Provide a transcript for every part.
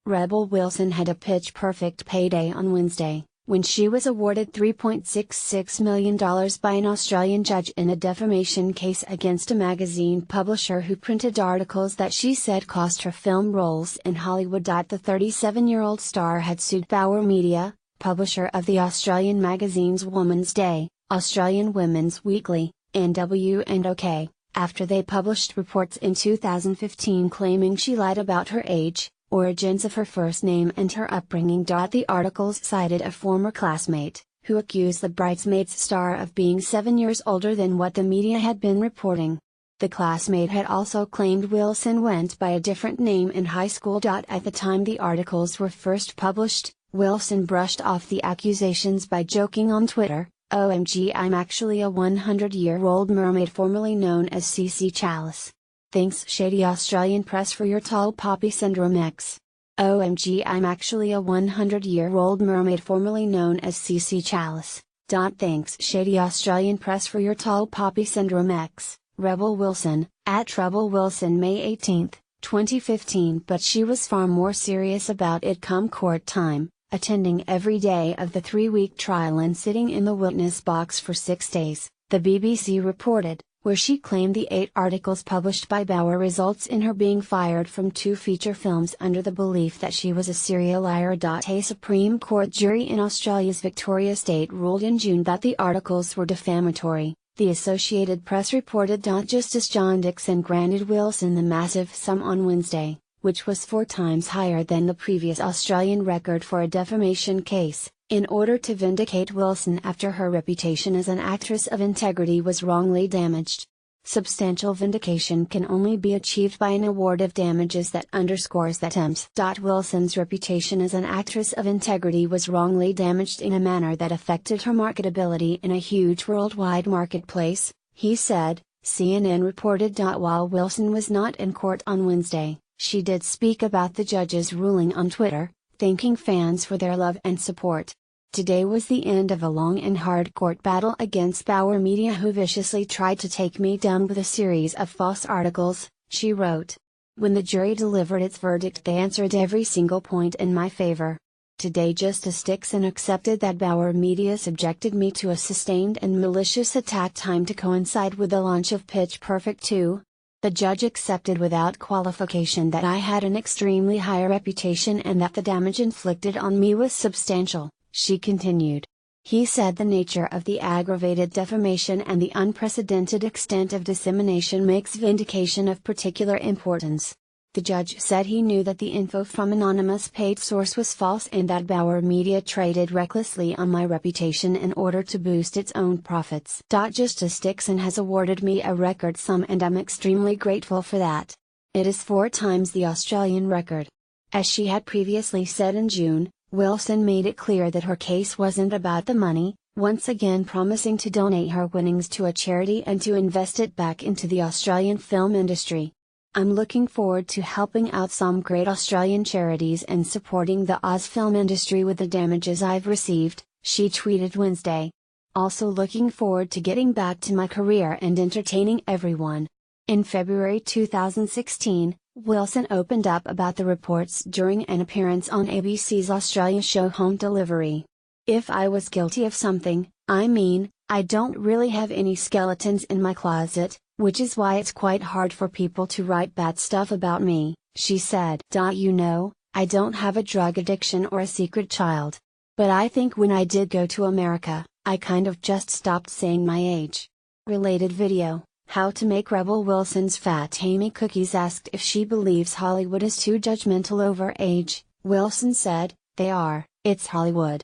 Rebel Wilson had a pitch-perfect payday on Wednesday, when she was awarded $3.66 million by an Australian judge in a defamation case against a magazine publisher who printed articles that she said cost her film roles in Hollywood. The 37-year-old star had sued Bauer Media, publisher of the Australian magazines Woman's Day, Australian Women's Weekly, and W&OK, after they published reports in 2015 claiming she lied about her age, origins of her first name and her upbringing. The articles cited a former classmate, who accused the Bridesmaids star of being 7 years older than what the media had been reporting. The classmate had also claimed Wilson went by a different name in high school. At the time the articles were first published, Wilson brushed off the accusations by joking on Twitter, "OMG, I'm actually a 100-year-old mermaid formerly known as CC Chalice. Thanks shady Australian press for your tall poppy syndrome X. OMG, I'm actually a 100-year-old mermaid formerly known as CC Chalice. Thanks shady Australian press for your tall poppy syndrome X." Rebel Wilson, at Rebel Wilson May 18, 2015. But she was far more serious about it come court time, attending every day of the 3-week trial and sitting in the witness box for 6 days, the BBC reported, where she claimed the 8 articles published by Bauer results in her being fired from 2 feature films under the belief that she was a serial liar. A Supreme Court jury in Australia's Victoria state ruled in June that the articles were defamatory, the Associated Press reported. Justice John Dixon granted Wilson the massive sum on Wednesday, which was 4 times higher than the previous Australian record for a defamation case, in order to vindicate Wilson after her reputation as an actress of integrity was wrongly damaged. Substantial vindication can only be achieved by an award of damages that underscores that Wilson's reputation as an actress of integrity was wrongly damaged in a manner that affected her marketability in a huge worldwide marketplace, he said, CNN reported. While Wilson was not in court on Wednesday, she did speak about the judge's ruling on Twitter, thanking fans for their love and support. "Today was the end of a long and hard court battle against Bauer Media, who viciously tried to take me down with a series of false articles," she wrote. "When the jury delivered its verdict, they answered every single point in my favor. Today Justice Dixon accepted that Bauer Media subjected me to a sustained and malicious attack timed to coincide with the launch of Pitch Perfect 2. The judge accepted without qualification that I had an extremely high reputation and that the damage inflicted on me was substantial," she continued. He said the nature of the aggravated defamation and the unprecedented extent of dissemination makes vindication of particular importance. The judge said he knew that the info from anonymous paid source was false and that Bauer Media traded recklessly on my reputation in order to boost its own profits. Justice Dixon has awarded me a record sum and I'm extremely grateful for that. It is 4 times the Australian record. As she had previously said in June, Wilson made it clear that her case wasn't about the money, once again promising to donate her winnings to a charity and to invest it back into the Australian film industry. "I'm looking forward to helping out some great Australian charities and supporting the Oz film industry with the damages I've received," she tweeted Wednesday. "Also looking forward to getting back to my career and entertaining everyone." In February 2016, Wilson opened up about the reports during an appearance on ABC's Australia show Home Delivery. "If I was guilty of something, I don't really have any skeletons in my closet, which is why it's quite hard for people to write bad stuff about me," she said. "I don't have a drug addiction or a secret child. But I think when I did go to America, I kind of just stopped saying my age." Related video, How to Make Rebel Wilson's Fat Amy Cookies asked if she believes Hollywood is too judgmental over age, Wilson said, "They are, it's Hollywood.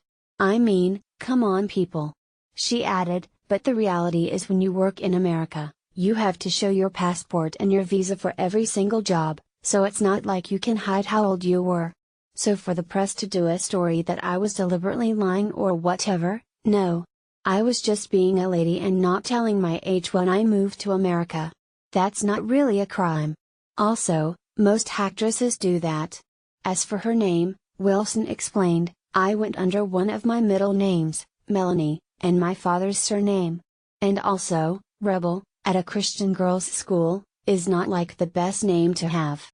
Come on people." She added, "But the reality is when you work in America, you have to show your passport and your visa for every single job, so it's not like you can hide how old you were. So for the press to do a story that I was deliberately lying or whatever, no. I was just being a lady and not telling my age when I moved to America. That's not really a crime. Also, most actresses do that." As for her name, Wilson explained, "I went under one of my middle names, Melanie, and my father's surname. And also, Rebel, at a Christian girls' school, is not like the best name to have.